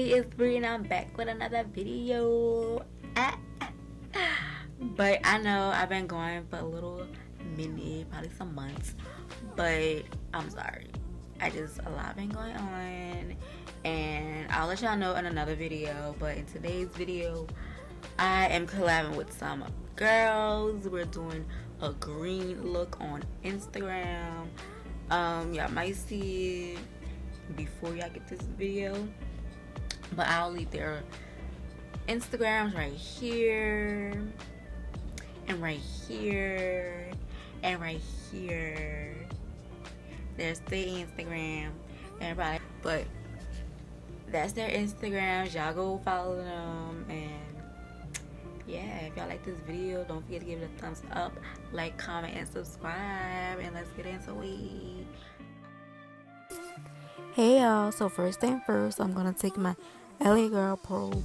me, it's Bree, and I'm back with another video. But I know I've been going for a little minute, probably some months, but I'm sorry. A lot been going on, and I'll let y'all know in another video. But in today's video, I am collabing with some girls. We're doing a green look on Instagram. Y'all might see it before y'all get this video, but I'll leave their Instagrams right here and right here and right here. There's the Instagram, everybody, but that's their Instagrams. Y'all go follow them, and yeah, if y'all like this video, don't forget to give it a thumbs up, like, comment, and subscribe, and let's get into it. Hey y'all, so first thing first, I'm gonna take my LA Girl Pro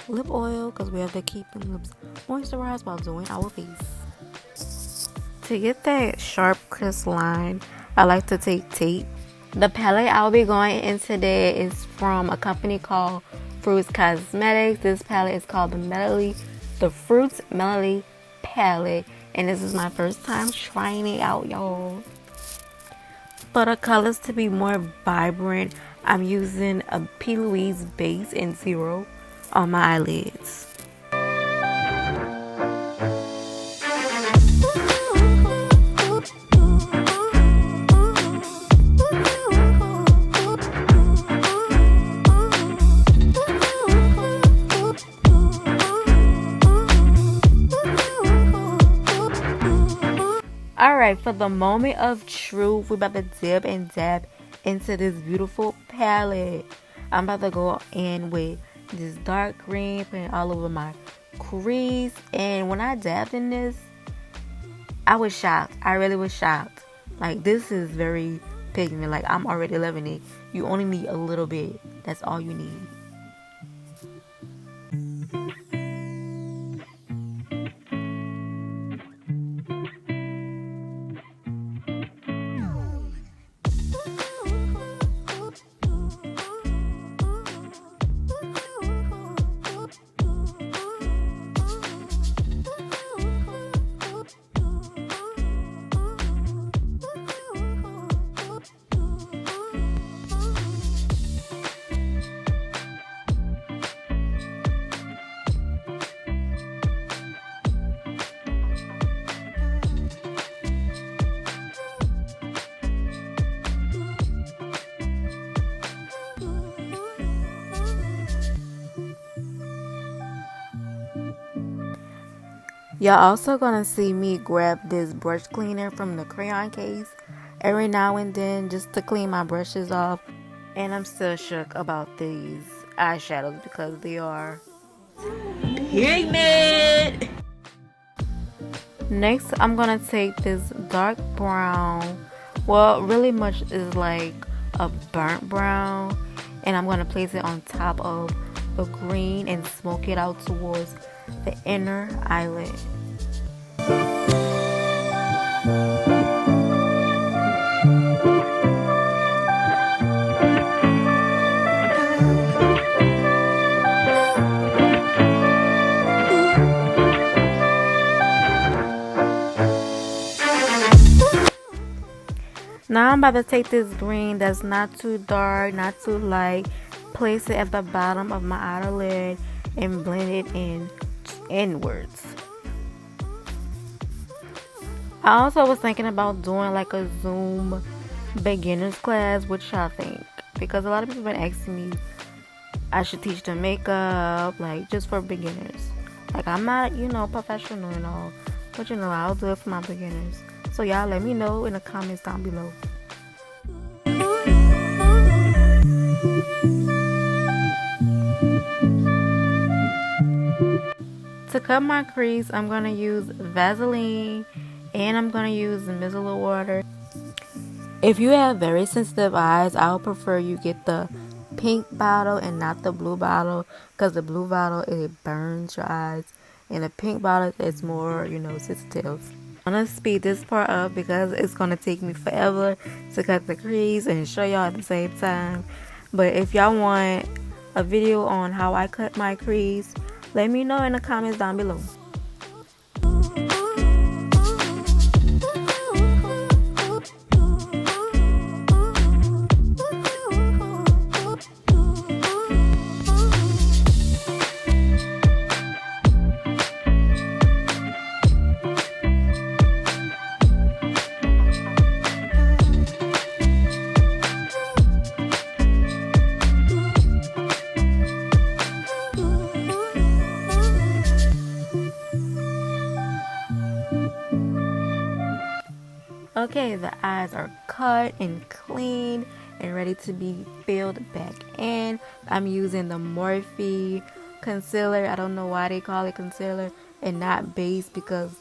lip oil because we have to keep the lips moisturized while doing our face. To get that sharp, crisp line, I like to take tape. The palette I'll be going in today is from a company called Fruits Cosmetics. This palette is called the Fruits Melody palette, and this is my first time trying it out, y'all. For the colors to be more vibrant, I'm using a Louise base in 0 on my eyelids. Alright, for the moment of truth, we're about to dip and dab into this beautiful palette. I'm about to go in with this dark green, putting it all over my crease. And when I dabbed in this, I was shocked. I really was shocked. Like, this is very pigment. Like, I'm already loving it. You only need a little bit. That's all you need. Y'all also gonna see me grab this brush cleaner from the crayon case every now and then just to clean my brushes off. And I'm still shook about these eyeshadows because they are pigment. Next, I'm gonna take this dark brown, well, really much is like a burnt brown, and I'm gonna place it on top of the green and smoke it out towards the inner eyelid. Now I'm about to take this green that's not too dark, not too light, place it at the bottom of my outer lid and blend it in inwards. I also was thinking about doing like a Zoom beginners class. What y'all think? Because a lot of people have been asking me I should teach them makeup, like just for beginners. Like, I'm not, professional and all, but I'll do it for my beginners. So y'all let me know in the comments down below. To cut my crease, I'm going to use Vaseline and I'm going to use micellar water. If you have very sensitive eyes, I would prefer you get the pink bottle and not the blue bottle, because the blue bottle, it burns your eyes, and the pink bottle is more, sensitive. I'm going to speed this part up because it's going to take me forever to cut the crease and show y'all at the same time. But if y'all want a video on how I cut my crease, let me know in the comments down below. Okay, the eyes are cut and clean and ready to be filled back in. I'm using the Morphe concealer. I don't know why they call it concealer and not base, because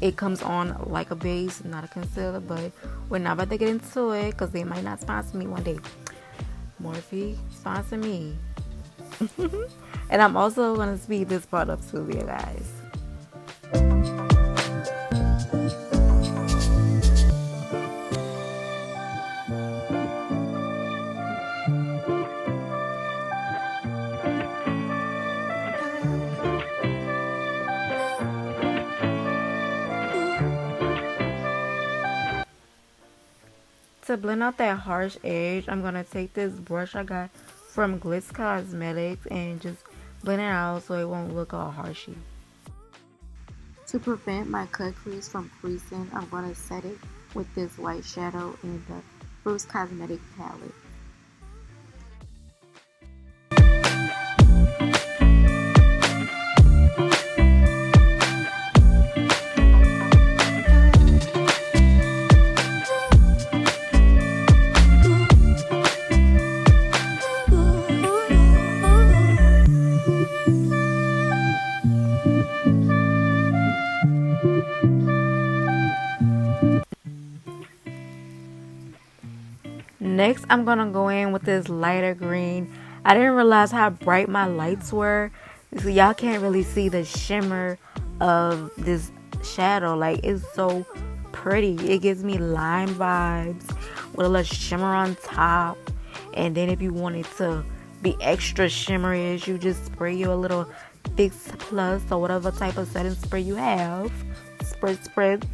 it comes on like a base, not a concealer. But we're not about to get into it because they might not sponsor me one day. Morphe, sponsor me. And I'm also going to speed this part up too, you guys. To blend out that harsh edge, I'm going to take this brush I got from GLOWcaine Cosmetics and just blend it out so it won't look all harshy. To prevent my cut crease from creasing, I'm going to set it with this white shadow in the Bruce Cosmetic palette. Next, I'm going to go in with this lighter green. I didn't realize how bright my lights were. So y'all can't really see the shimmer of this shadow. Like, it's so pretty. It gives me lime vibes with a little shimmer on top. And then if you want it to be extra shimmery, you just spray you a little Fix Plus or whatever type of setting spray you have. Spritz.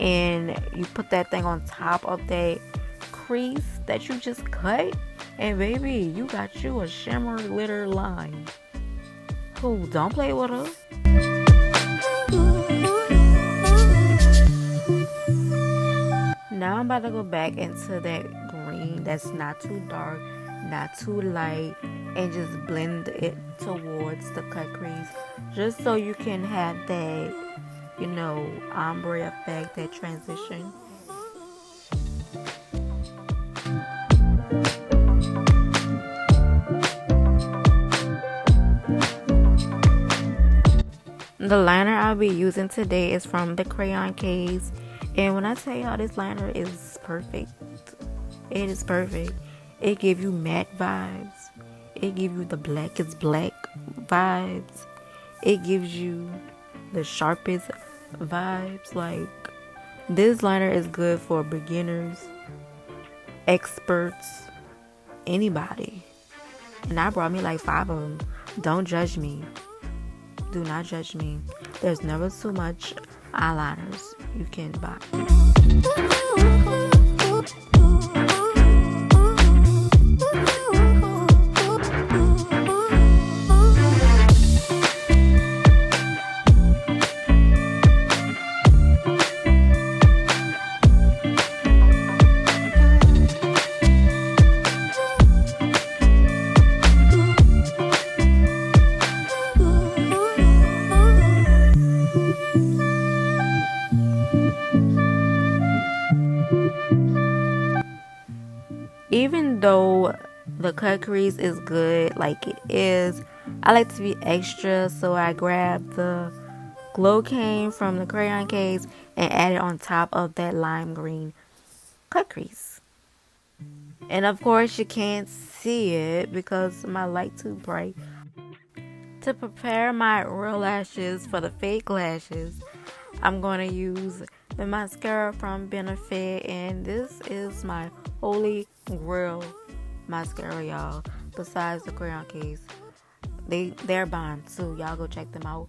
And you put that thing on top of that crease that you just cut, and baby, you got you a shimmer glitter line. Oh, don't play with her. Now I'm about to go back into that green that's not too dark, not too light, and just blend it towards the cut crease, just so you can have that, you know, ombre effect, that transition. The liner I'll be using today is from the crayoncase, and when I tell y'all, this liner is perfect. It is perfect. It gives you matte vibes. It gives you the black is black vibes. It gives you the sharpest vibes. Like, this liner is good for beginners, experts, anybody. And I brought me like 5 of them. Don't judge me. Do not judge me. There's never too much eyeliners you can buy. Even though the cut crease is good like it is, I like to be extra, so I grabbed the GLOWcaine from the crayoncase and added on top of that lime green cut crease. And of course you can't see it because my light too bright. To prepare my real lashes for the fake lashes, I'm going to use the mascara from Benefit, and this is my holy grail mascara, y'all. besides the crayon case. They're bomb too. Y'all go check them out.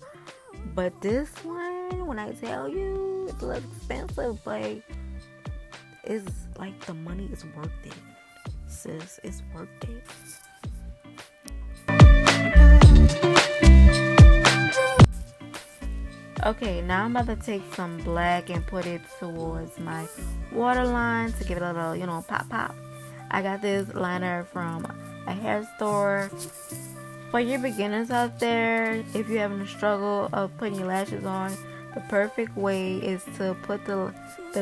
But this one, when I tell you it's a little expensive, but it's like the money is worth it. Sis, it's worth it. Okay, now I'm about to take some black and put it towards my waterline to give it a little, you know, pop pop. I got this liner from a hair store. For your beginners out there, if you're having a struggle of putting your lashes on, the perfect way is to put the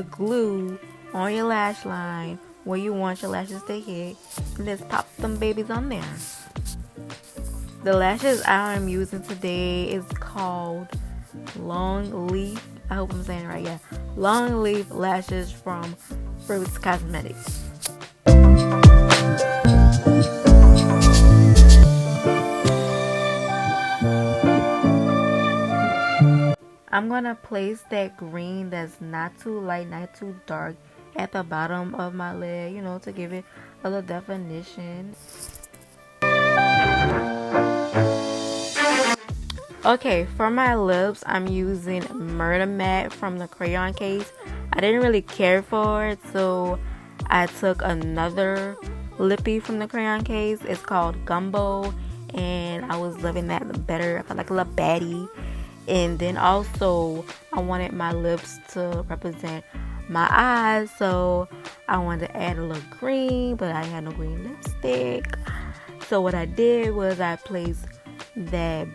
glue on your lash line where you want your lashes to hit, and just pop them babies on there. The lashes I am using today is called Long Leaf. I hope I'm saying it right. Yeah, Long Leaf lashes from Breezy Cosmetics. I'm gonna place that green that's not too light, not too dark at the bottom of my lid, you know, to give it a little definition. Okay, for my lips, I'm using Murder Matte from the crayon case. I didn't really care for it, so I took another lippie from the crayon case. It's called Gumbo, and I was loving that better. I felt like a little baddie. And then also, I wanted my lips to represent my eyes, so I wanted to add a little green, but I had no green lipstick. So what I did was I placed that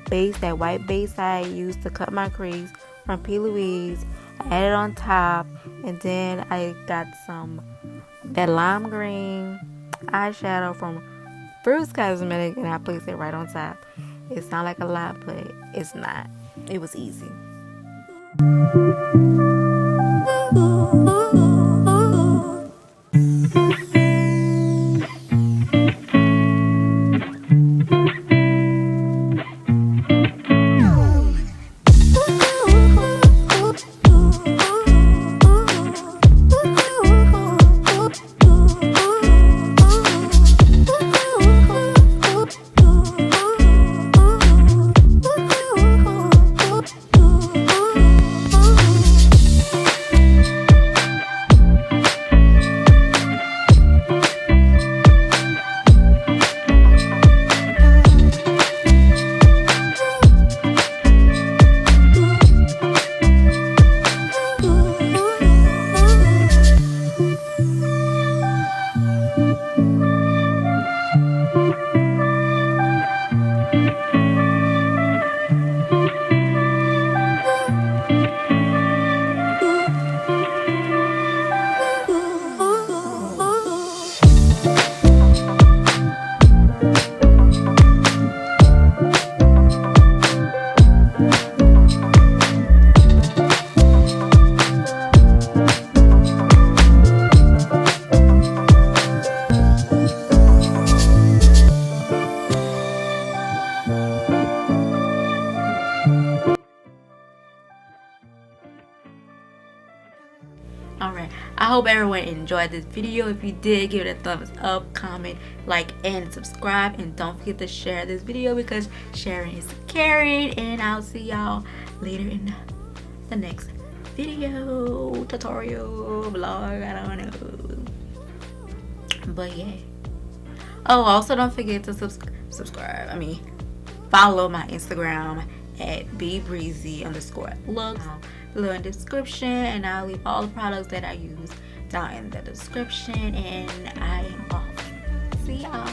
white base I used to cut my crease from Louise. I added on top, and then I got that lime green eyeshadow from Breezy Cosmetics, and I placed it right on top. It sounds like a lot, but it's not. It was easy. Alright, I hope everyone enjoyed this video. If you did, give it a thumbs up, comment, like, and subscribe. And don't forget to share this video because sharing is caring. And I'll see y'all later in the next video, tutorial, vlog, I don't know. But yeah. Oh, also don't forget to subscribe. Follow my Instagram at bebreezy_looks below in the description, and I'll leave all the products that I use down in the description. And I am off. See y'all.